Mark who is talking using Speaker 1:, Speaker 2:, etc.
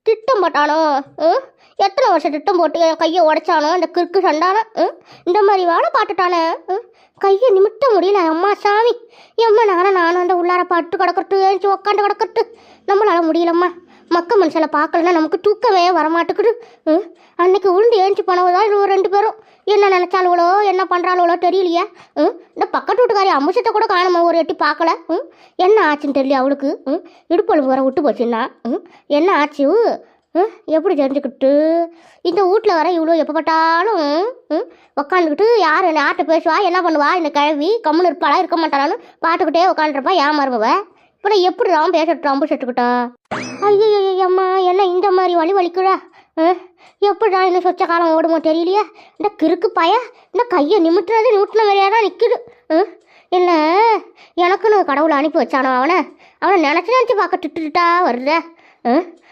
Speaker 1: திட்டம் போட்டானோ? எத்தனை வருஷம் திட்டம் போட்டு என் கையை உடைச்சானோ அந்த கிறுக்கு சண்டான. இந்த மாதிரி வேலை பார்த்துட்டானே. கையை நிமிட்ட முடியல. அம்மா சாமி, எம்மா நானும் அந்த உள்ளார பாட்டு கிடக்கட்டு, ஏஞ்சி உக்காண்டு கிடக்கட்டு. நம்மளால முடியலம்மா. மக்க மனுஷனை பார்க்கலன்னா நமக்கு தூக்கமே வரமாட்டுக்குது. அன்னைக்கு உளுந்து ஏஞ்சி போனவதான் இது 2 பேரும் என்ன நினைச்சாலுவளோ என்ன பண்ணுறாளுவளோ தெரியலையே. இந்த பக்கத்து வீட்டுக்காரி அம்சத்தை கூட காணுமா ஒரு எட்டி பார்க்கல. என்ன ஆச்சுன்னு தெரியல அவளுக்கு. இடுப்பழும்பு வர விட்டு போச்சுன்னா என்ன ஆச்சு? எப்படி தெரிஞ்சுக்கிட்டு இந்த வீட்டில் வர இவ்வளோ எப்போ பட்டாலும் உக்காந்துக்கிட்டு யார் என்ன ஆட்ட பேசுவா, என்ன பண்ணுவா, இந்த கிழவி கம்முன்னு இருப்பாளா இருக்க மாட்டாளான்னு பாட்டுக்கிட்டே உட்காந்துருப்பா. ஏன் மருமவ இப்போ எப்படி தான் பேசட்டு அம்புசட்டுக்கிட்டா? ஐயோ அம்மா, என்ன இந்த மாதிரி வலிக்குறா? எப்படிடா இன்னும் சொச்ச காலம் ஓடுமோ தெரியலையே. இந்த கிறுக்கு பய இந்த கையை நிமிட்டுறது நிமிட்டின மாதிரியா தான் நிற்குது. இல்லை எனக்குன்னு கடவுளை அனுப்பி வச்சானோ அவனை நினச்சி பார்க்க திட்டுட்டா வருத.